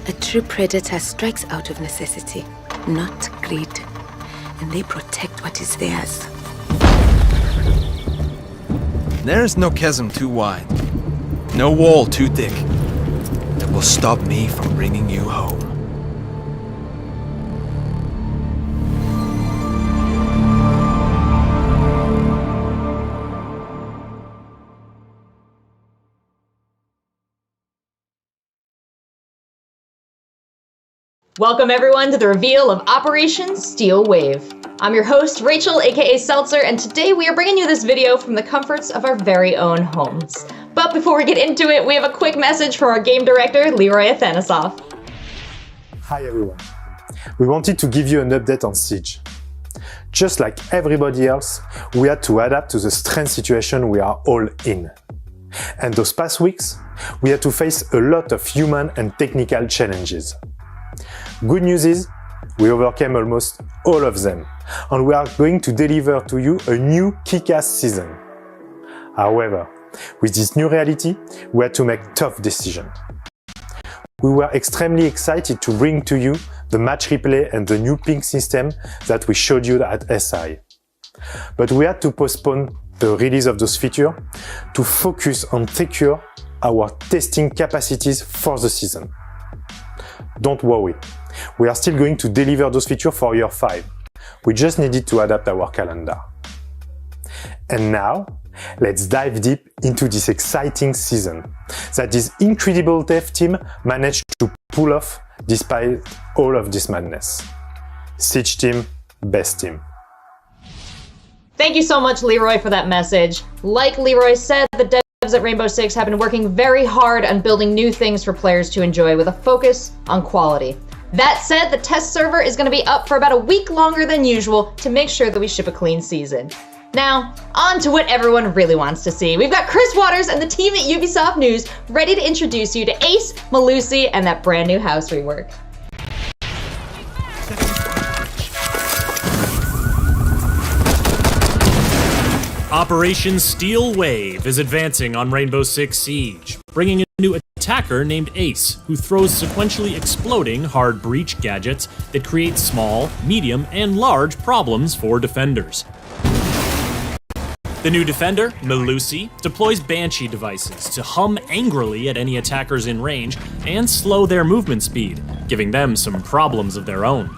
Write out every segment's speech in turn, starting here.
A true predator strikes out of necessity, not greed. And they protect what is theirs. There's no chasm too wide, no wall too thick, that will stop me from bringing you home. Welcome everyone to the reveal of Operation Steel Wave. I'm your host, Rachel, aka Seltzer, and today we are bringing you this video from the comforts of our very own homes. But before we get into it, we have a quick message from our game director, Leroy Athanasoff. Hi everyone. We wanted to give you an update on Siege. Just like everybody else, we had to adapt to the strange situation we are all in. And those past weeks, we had to face a lot of human and technical challenges. Good news is, we overcame almost all of them, and we are going to deliver to you a new kick-ass season. However, with this new reality, we had to make tough decisions. We were extremely excited to bring to you the match replay and the new ping system that we showed you at SI. But we had to postpone the release of those features to focus on secure our testing capacities for the season. Don't worry, we are still going to deliver those features for year 5. We just needed to adapt our calendar. And now, let's dive deep into this exciting season that this incredible dev team managed to pull off despite all of this madness. Siege team, best team. Thank you so much, Leroy, for that message. Like Leroy said, the devs at Rainbow Six have been working very hard on building new things for players to enjoy with a focus on quality. That said, the test server is going to be up for about a week longer than usual to make sure that we ship a clean season. Now, on to what everyone really wants to see. We've got Chris Waters and the team at Ubisoft News ready to introduce you to Ace, Melusi, and that brand new house rework. Operation Steel Wave is advancing on Rainbow Six Siege, bringing a new attacker named Ace, who throws sequentially exploding hard breach gadgets that create small, medium, and large problems for defenders. The new defender, Melusi, deploys Banshee devices to hum angrily at any attackers in range and slow their movement speed, giving them some problems of their own.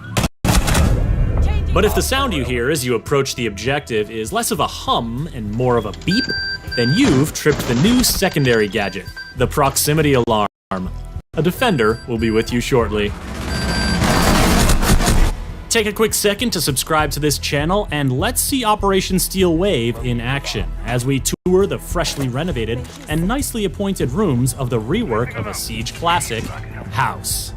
But if the sound you hear as you approach the objective is less of a hum and more of a beep, then you've tripped the new secondary gadget, the proximity alarm. A defender will be with you shortly. Take a quick second to subscribe to this channel and let's see Operation Steel Wave in action as we tour the freshly renovated and nicely appointed rooms of the rework of a Siege classic, House.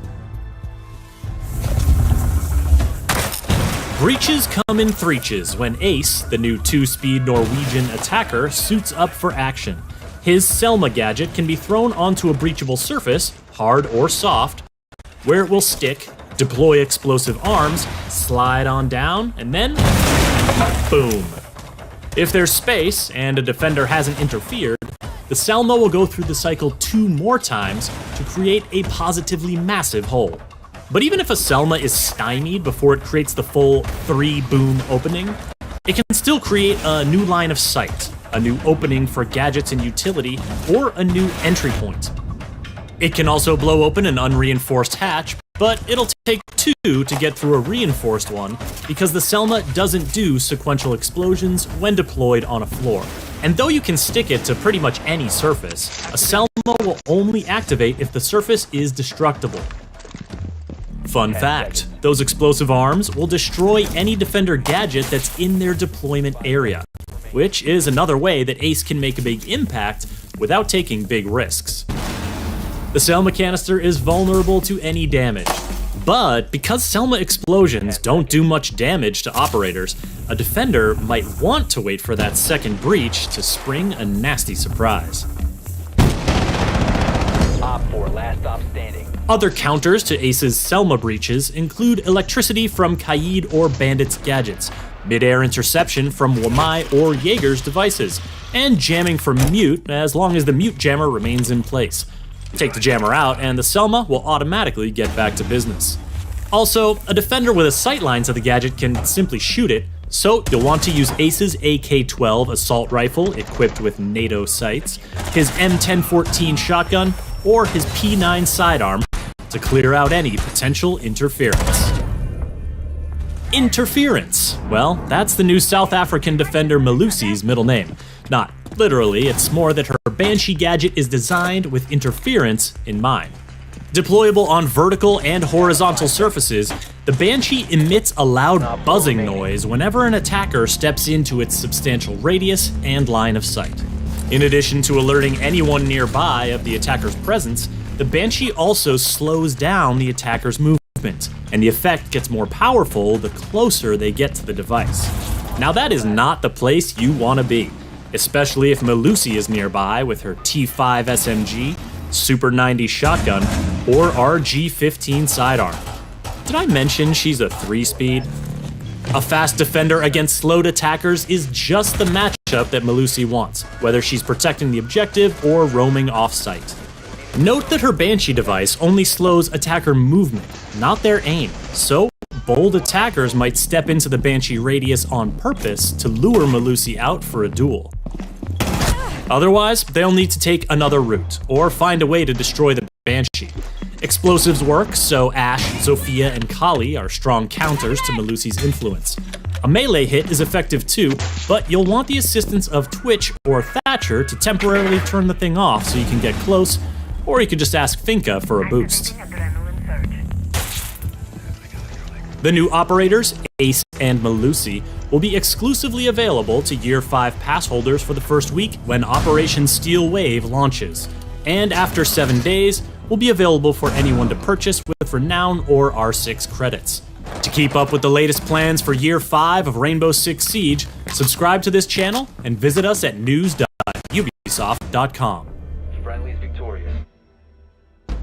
Breaches come in threeches when Ace, the new 2-speed Norwegian attacker, suits up for action. His Selma gadget can be thrown onto a breachable surface, hard or soft, where it will stick, deploy explosive arms, slide on down, and then boom. If there's space and a defender hasn't interfered, the Selma will go through the cycle 2 more times to create a positively massive hole. But even if a Selma is stymied before it creates the full 3-boom opening, it can still create a new line of sight, a new opening for gadgets and utility, or a new entry point. It can also blow open an unreinforced hatch, but it'll take 2 to get through a reinforced one because the Selma doesn't do sequential explosions when deployed on a floor. And though you can stick it to pretty much any surface, a Selma will only activate if the surface is destructible. Fun fact, those explosive arms will destroy any defender gadget that's in their deployment area, which is another way that Ace can make a big impact without taking big risks. The Selma canister is vulnerable to any damage, but because Selma explosions don't do much damage to operators, a defender might want to wait for that second breach to spring a nasty surprise. Op 4, last stop standing. Other counters to Ace's Selma breaches include electricity from Kaid or Bandit's gadgets, mid-air interception from Wamai or Jaeger's devices, and jamming from Mute as long as the Mute jammer remains in place. Take the jammer out, and the Selma will automatically get back to business. Also, a defender with a sightline to the gadget can simply shoot it, so you'll want to use Ace's AK-12 assault rifle equipped with NATO sights, his M1014 shotgun, or his P9 sidearm to clear out any potential interference. Interference. Well, that's the new South African defender Melusi's middle name. Not literally, it's more that her Banshee gadget is designed with interference in mind. Deployable on vertical and horizontal surfaces, the Banshee emits a loud buzzing noise whenever an attacker steps into its substantial radius and line of sight. In addition to alerting anyone nearby of the attacker's presence, the Banshee also slows down the attacker's movement, and the effect gets more powerful the closer they get to the device. Now that is not the place you want to be, especially if Melusi is nearby with her T5 SMG, Super 90 shotgun, or RG-15 sidearm. Did I mention she's a 3-speed? A fast defender against slowed attackers is just the matchup that Melusi wants, whether she's protecting the objective or roaming off-site. Note that her Banshee device only slows attacker movement, not their aim, so bold attackers might step into the Banshee radius on purpose to lure Melusi out for a duel. Otherwise, they'll need to take another route, or find a way to destroy the Banshee. Explosives work, so Ash, Zofia, and Kali are strong counters to Melusi's influence. A melee hit is effective too, but you'll want the assistance of Twitch or Thatcher to temporarily turn the thing off so you can get close, or you could just ask Finka for a boost. The new operators, Ace and Melusi, will be exclusively available to Year 5 pass holders for the first week when Operation Steel Wave launches, and after 7 days, will be available for anyone to purchase with Renown or R6 credits. To keep up with the latest plans for Year 5 of Rainbow Six Siege, subscribe to this channel and visit us at news.ubisoft.com. Friendly's victorious.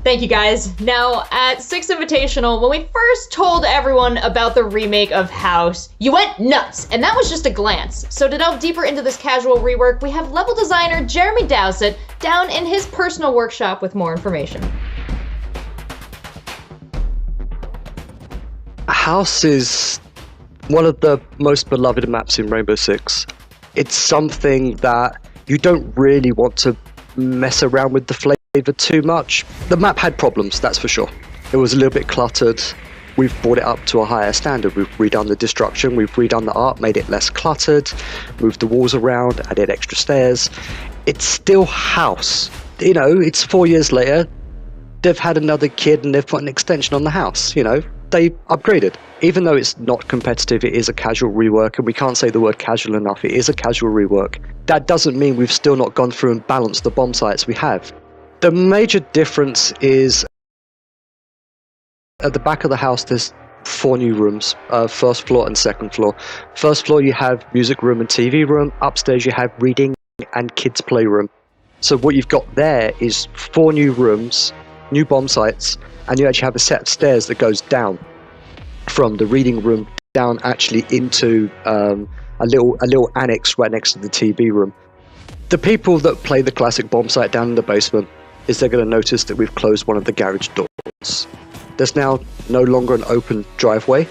Thank you guys. Now, at 6 Invitational, when we first told everyone about the remake of House, you went nuts, and that was just a glance. So to delve deeper into this casual rework, we have level designer Jeremy Dowsett down in his personal workshop with more information. House is one of the most beloved maps in Rainbow Six. It's something that you don't really want to mess around with the flavor too much. The map had problems, that's for sure. It was a little bit cluttered. We've brought it up to a higher standard. We've redone the destruction, we've redone the art, made it less cluttered, moved the walls around, added extra stairs. It's still House. You know, it's 4 years later, they've had another kid and they've put an extension on the house, you know. They upgraded. Even though it's not competitive, it is a casual rework, and we can't say the word casual enough, it is a casual rework. That doesn't mean we've still not gone through and balanced the bomb sites we have. The major difference is at the back of the house there's 4 new rooms, first floor and second floor. First floor you have music room and TV room, upstairs you have reading and kids playroom. So what you've got there is 4 new rooms, new bomb sites, and you actually have a set of stairs that goes down from the reading room down actually into a little annex right next to the TV room. The people that play the classic bomb site down in the basement is they're going to notice that we've closed one of the garage doors. There's now no longer an open driveway,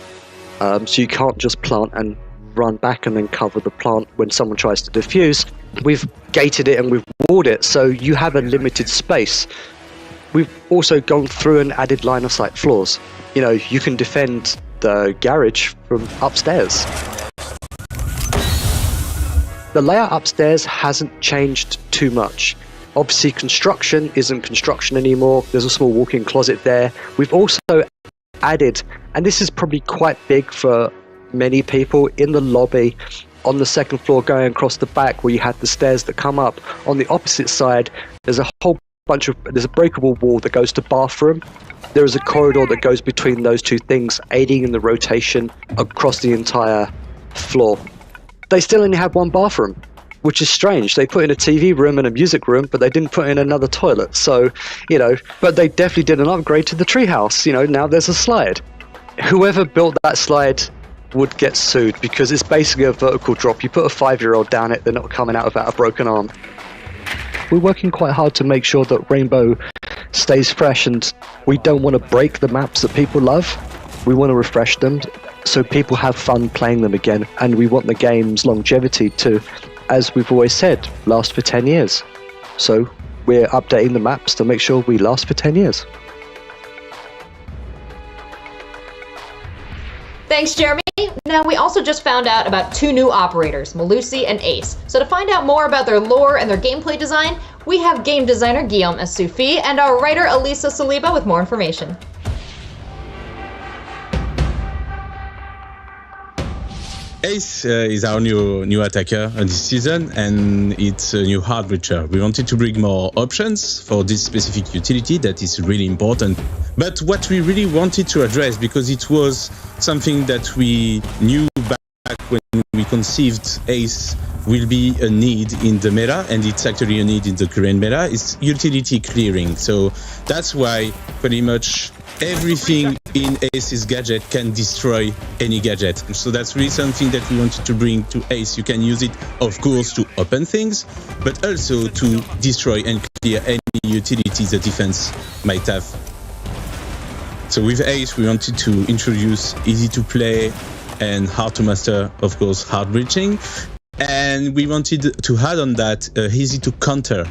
so you can't just plant and run back and then cover the plant when someone tries to defuse. We've gated it and we've walled it, so you have a limited space. We've also gone through and added line of sight floors. You know, you can defend the garage from upstairs. The layout upstairs hasn't changed too much. Obviously, construction isn't construction anymore. There's a small walk-in closet there. We've also added, and this is probably quite big for many people, in the lobby, on the second floor going across the back where you had the stairs that come up. On the opposite side, there's a breakable wall that goes to bathroom. There is a corridor that goes between those two things, aiding in the rotation across the entire floor. They still only have 1 bathroom, which is strange. They put in a TV room and a music room, but they didn't put in another toilet. So, you know, but they definitely did an upgrade to the treehouse. You know, now there's a slide. Whoever built that slide would get sued because it's basically a vertical drop. You put a 5-year-old down it, they're not coming out without a broken arm. we're working quite hard to make sure that Rainbow stays fresh, and we don't want to break the maps that people love. We want to refresh them so people have fun playing them again, and we want the game's longevity to, as we've always said, last for 10 years. So we're updating the maps to make sure we last for 10 years. Thanks, Jeremy. Now, we also just found out about 2 new operators, Melusi and Ace. So to find out more about their lore and their gameplay design, we have game designer Guillaume Soufi and our writer Elisa Saliba with more information. Ace is our new attacker this season, and it's a new hard breacher. We wanted to bring more options for this specific utility that is really important. But what we really wanted to address, because it was something that we knew back when we conceived Ace will be a need in the meta, and it's actually a need in the current meta, is utility clearing. So that's why pretty much everything in Ace's gadget can destroy any gadget. So that's really something that we wanted to bring to Ace. You can use it, of course, to open things, but also to destroy and clear any utility the defense might have. So with Ace, we wanted to introduce easy to play and hard to master, of course, hard breaching. And we wanted to add on that easy to counter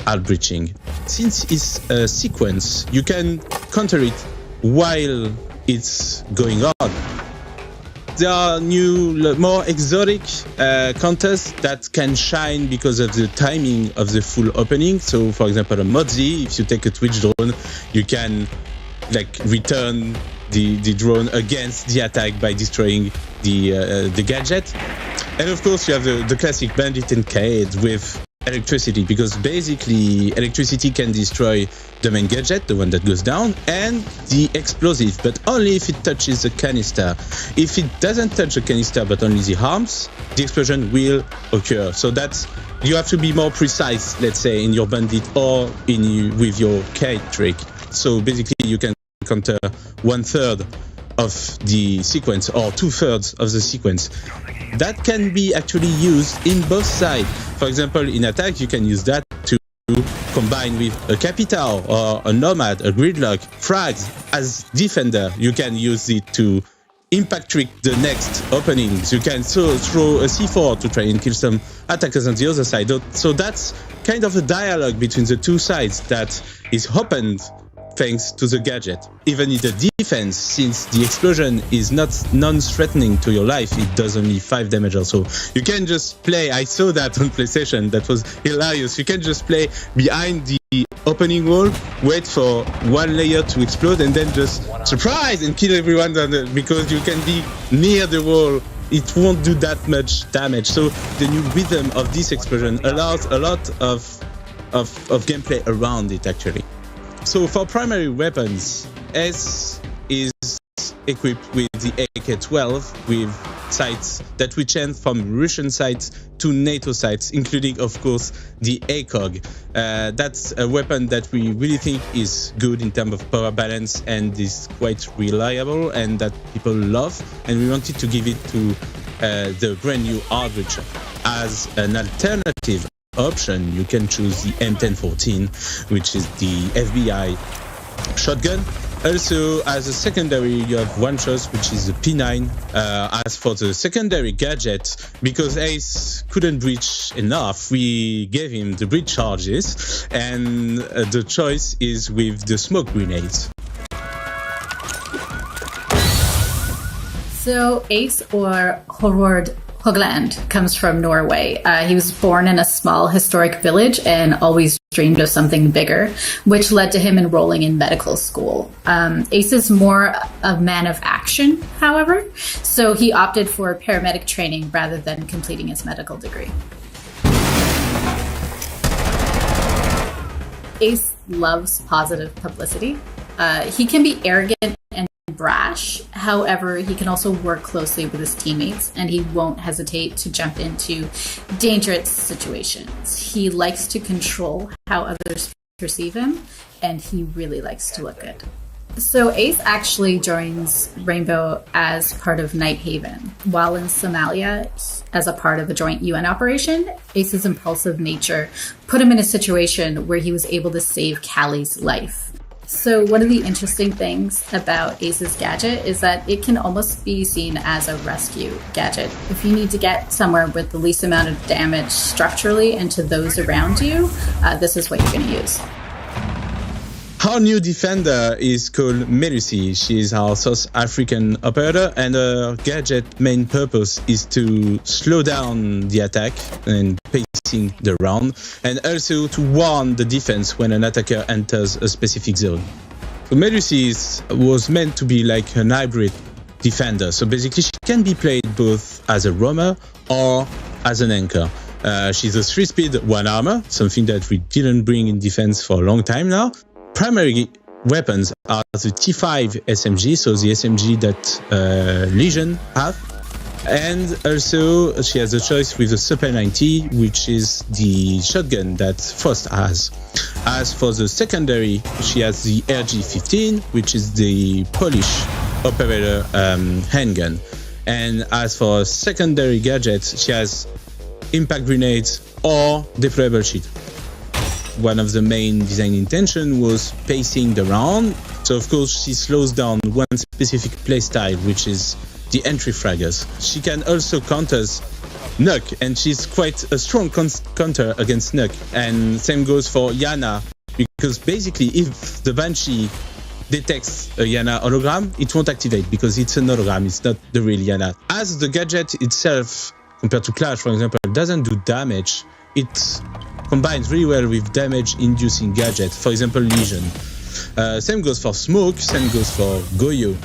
hard breaching. Since it's a sequence, you can counter it while it's going on. There are new, more exotic counters that can shine because of the timing of the full opening. So, for example, a Mozzie, if you take a Twitch drone, you can return the drone against the attack by destroying the gadget. And of course, you have the classic Bandit and Cade with electricity, because basically electricity can destroy the main gadget, the one that goes down, and the explosive, but only if it touches the canister. If it doesn't touch the canister but only the arms, the explosion will occur. So that's, you have to be more precise, let's say, in your Bandit or with your Cade trick. So basically you can counter 1/3 of the sequence or 2/3 of the sequence. That can be actually used in both sides. For example, in attack, you can use that to combine with a Capital or a Nomad, a Gridlock, frags. As defender, you can use it to impact trick the next openings. You can throw a C4 to try and kill some attackers on the other side. So that's kind of a dialogue between the two sides that is opened thanks to the gadget. Even in the defense, since the explosion is not non-threatening to your life, it does only 5 damage or so. You can just play, I saw that on PlayStation, that was hilarious. You can just play behind the opening wall, wait for one layer to explode, and then just surprise and kill everyone because you can be near the wall. It won't do that much damage. So the new rhythm of this explosion allows a lot of gameplay around it, actually. So for primary weapons, S is equipped with the AK-12 with sights that we change from Russian sights to NATO sights, including, of course, the ACOG. That's a weapon that we really think is good in terms of power balance and is quite reliable and that people love. And we wanted to give it to the brand new hard breacher. As an alternative option, you can choose the M1014, which is the FBI shotgun. Also, as a secondary, you have one choice, which is the P9. As for the secondary gadget, because Ace couldn't breach enough, we gave him the breach charges, and the choice is with the smoke grenades. So Ace, or Horvard Hogland, comes from Norway. He was born in a small historic village and always dreamed of something bigger, which led to him enrolling in medical school. Ace is more a man of action, however, so he opted for paramedic training rather than completing his medical degree. Ace loves positive publicity. He can be arrogant and brash. However, he can also work closely with his teammates, and he won't hesitate to jump into dangerous situations. He likes to control how others perceive him, and he really likes to look good. So Ace actually joins Rainbow as part of Night Haven. While in Somalia, as a part of a joint UN operation, Ace's impulsive nature put him in a situation where he was able to save Callie's life. So one of the interesting things about Ace's gadget is that it can almost be seen as a rescue gadget. If you need to get somewhere with the least amount of damage structurally and to those around you, this is what you're going to use. Our new defender is called Melusi. She is our South African operator, and her gadget main purpose is to slow down the attack and pacing the round, and also to warn the defense when an attacker enters a specific zone. So Melusi was meant to be like an hybrid defender. So basically, she can be played both as a roamer or as an anchor. She's a 3-speed, 1 armor, something that we didn't bring in defense for a long time now. Primary weapons are the T5 SMG, so the SMG that Legion have. And also she has a choice with the Super 90, which is the shotgun that Frost has. As for the secondary, she has the RG-15, which is the Polish operator handgun. And as for secondary gadgets, she has impact grenades or deployable shield. One of the main design intention was pacing the round. So of course she slows down one specific playstyle, which is the entry fraggers. She can also counter Nuke, and she's quite a strong counter against Nuke. And same goes for Yana, because basically if the Banshee detects a Yana hologram, it won't activate because it's an hologram, it's not the real Yana. As the gadget itself, compared to Clash, for example, doesn't do damage, it combines really well with damage-inducing gadget, for example, Legion. Same goes for Smoke, same goes for Goyo.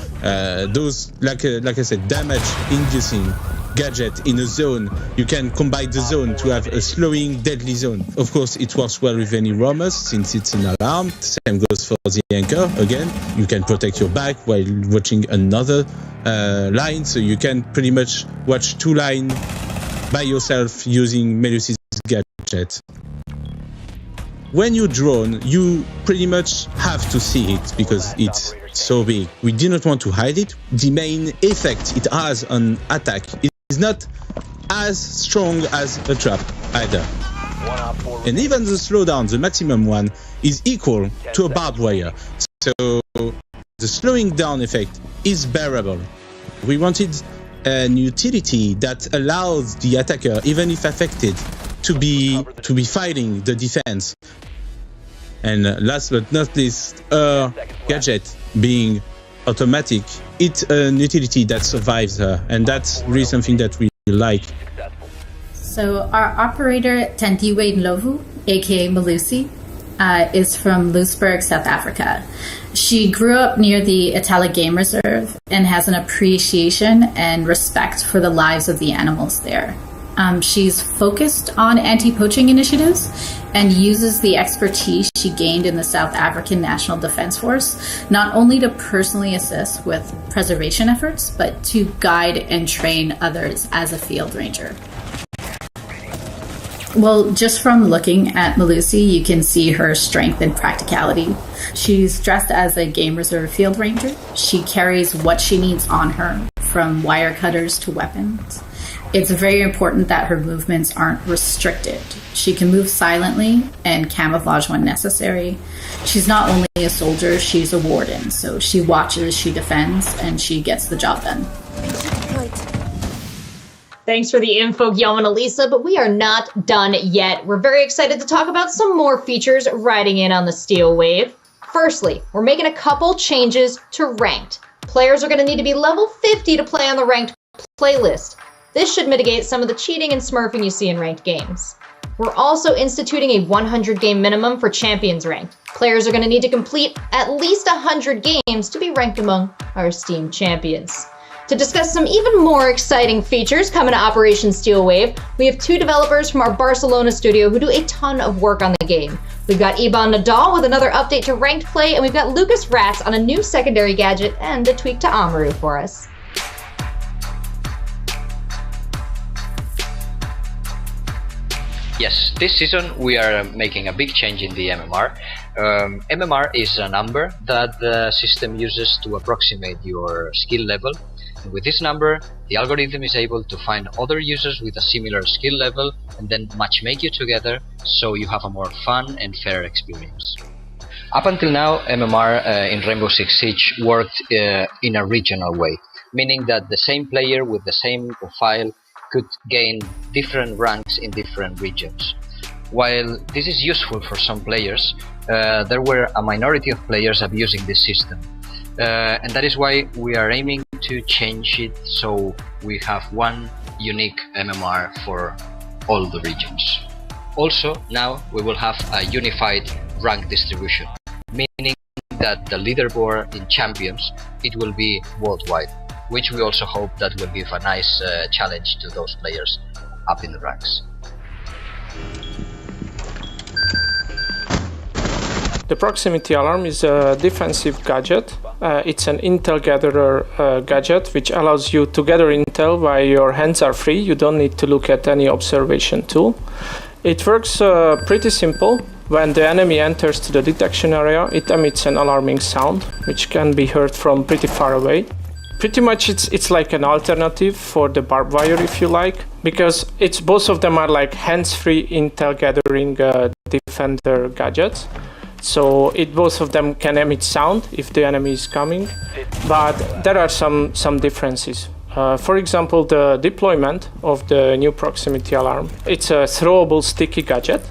Those, like I said, damage-inducing gadget in a zone. You can combine the zone to have a slowing, deadly zone. Of course, it works well with any roamers since it's an alarm. Same goes for the anchor. Again, you can protect your back while watching another line, so you can pretty much watch 2 lines by yourself using Melusi's gadget. When you drone, you pretty much have to see it because it's so big. We do not want to hide it. The main effect it has on attack is not as strong as a trap either. And even the slowdown, the maximum one, is equal to a barbed wire. So the slowing down effect is bearable. We wanted an utility that allows the attacker, even if affected, to be fighting the defense. And last but not least, her gadget being automatic, it's an utility that survives her, and that's really something that we like. So our operator Tentiwe Ndlovu, aka Melusi, is from Louisburg, South Africa. She grew up near the Itala Game Reserve and has an appreciation and respect for the lives of the animals there. She's focused on anti-poaching initiatives and uses the expertise she gained in the South African National Defense Force, not only to personally assist with preservation efforts, but to guide and train others as a field ranger. Well, just from looking at Melusi, you can see her strength and practicality. She's dressed as a Game Reserve field ranger. She carries what she needs on her, from wire cutters to weapons. It's very important that her movements aren't restricted. She can move silently and camouflage when necessary. She's not only a soldier, she's a warden. So she watches, she defends, and she gets the job done. Thanks for the info, Guillaume and Elisa, but we are not done yet. We're very excited to talk about some more features riding in on the Steel Wave. Firstly, we're making a couple changes to Ranked. Players are going to need to be level 50 to play on the Ranked playlist. This should mitigate some of the cheating and smurfing you see in ranked games. We're also instituting a 100 game minimum for Champions Ranked. Players are going to need to complete at least 100 games to be ranked among our esteemed champions. To discuss some even more exciting features coming to Operation Steel Wave, we have 2 developers from our Barcelona studio who do a ton of work on the game. We've got Iban Nadal with another update to ranked play, and we've got Lucas Ratz on a new secondary gadget and a tweak to Amaru for us. Yes, this season we are making a big change in the MMR. MMR is a number that the system uses to approximate your skill level. And with this number, the algorithm is able to find other users with a similar skill level and then matchmake you together so you have a more fun and fair experience. Up until now, MMR in Rainbow Six Siege worked in a regional way, meaning that the same player with the same profile could gain different ranks in different regions. While this is useful for some players, there were a minority of players abusing this system. And that is why we are aiming to change it so we have one unique MMR for all the regions. Also, now we will have a unified rank distribution, meaning that the leaderboard in champions, it will be worldwide, which we also hope that will give a nice challenge to those players up in the ranks. The proximity alarm is a defensive gadget. It's an intel gatherer gadget which allows you to gather intel while your hands are free. You don't need to look at any observation tool. It works pretty simple. When the enemy enters to the detection area, it emits an alarming sound which can be heard from pretty far away. Pretty much it's like an alternative for the barbed wire, if you like, because both of them are like hands-free intel gathering defender gadgets. So both of them can emit sound if the enemy is coming, but there are some differences. For example, the deployment of the new proximity alarm. It's a throwable sticky gadget,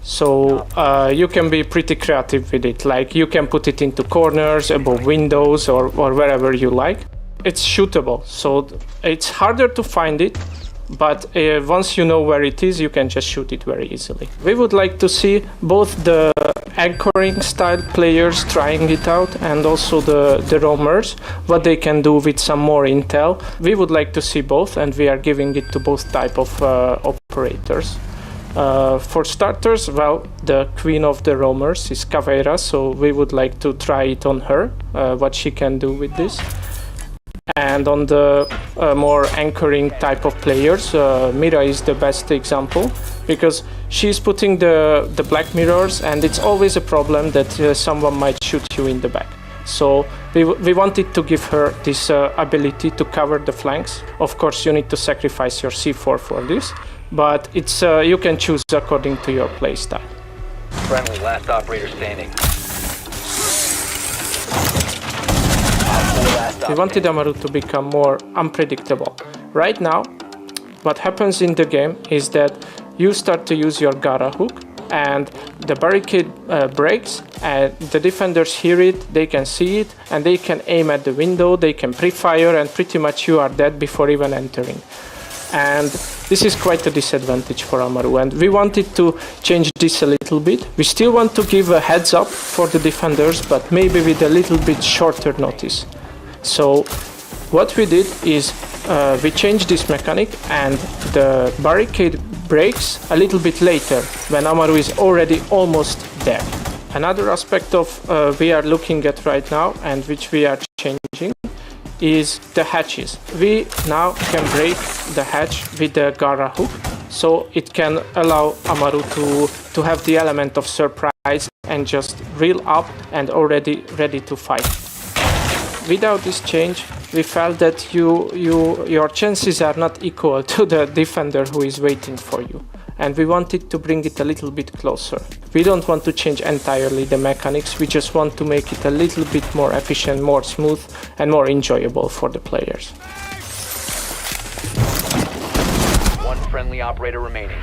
so you can be pretty creative with it. Like you can put it into corners, above windows, or wherever you like. It's shootable, so it's harder to find it, but once you know where it is, you can just shoot it very easily. We would like to see both the anchoring style players trying it out and also the roamers, what they can do with some more intel. We would like to see both, and we are giving it to both type of operators. For starters, well, the queen of the roamers is Caveira, so we would like to try it on her, what she can do with this. And on the more anchoring type of players, Mira is the best example, because she's putting the black mirrors, and it's always a problem that someone might shoot you in the back. So we wanted to give her this ability to cover the flanks. Of course, you need to sacrifice your C4 for this, but it's you can choose according to your playstyle. Friendly, last operator standing. We wanted Amaru to become more unpredictable. Right now, what happens in the game is that you start to use your Gara hook, and the barricade breaks, and the defenders hear it, they can see it, and they can aim at the window, they can pre-fire, and pretty much you are dead before even entering. And this is quite a disadvantage for Amaru, and we wanted to change this a little bit. We still want to give a heads up for the defenders, but maybe with a little bit shorter notice. So what we did is we changed this mechanic, and the barricade breaks a little bit later when Amaru is already almost there. Another aspect of we are looking at right now, and which we are changing, is the hatches. We now can break the hatch with the Gara hook, so it can allow Amaru to have the element of surprise and just reel up and already ready to fight. Without this change, we felt that your chances are not equal to the defender who is waiting for you, and we wanted to bring it a little bit closer. We don't want to change entirely the mechanics, we just want to make it a little bit more efficient, more smooth, and more enjoyable for the players. One friendly operator remaining.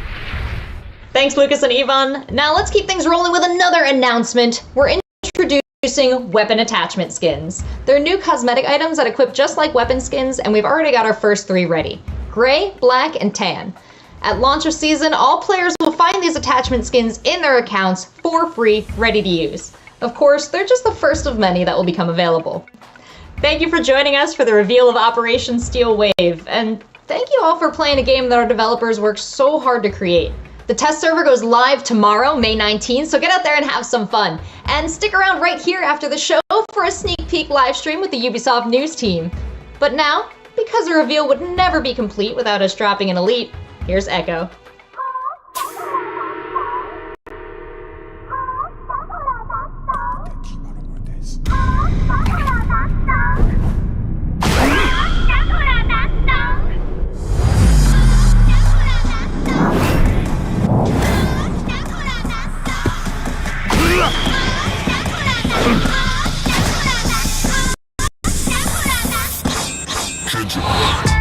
Thanks, Lucas and Ivan. Now let's keep things rolling with another announcement. We're introducing weapon attachment skins. They're new cosmetic items that equip just like weapon skins, and we've already got our first 3 ready: gray, black, and tan. At launch of season, all players will find these attachment skins in their accounts for free, ready to use. Of course, they're just the first of many that will become available. Thank you for joining us for the reveal of Operation Steel Wave, and thank you all for playing a game that our developers worked so hard to create. The test server goes live tomorrow, May 19th, so get out there and have some fun. And stick around right here after the show for a sneak peek live stream with the Ubisoft News team. But now, because the reveal would never be complete without us dropping an elite, here's Echo. Gadget.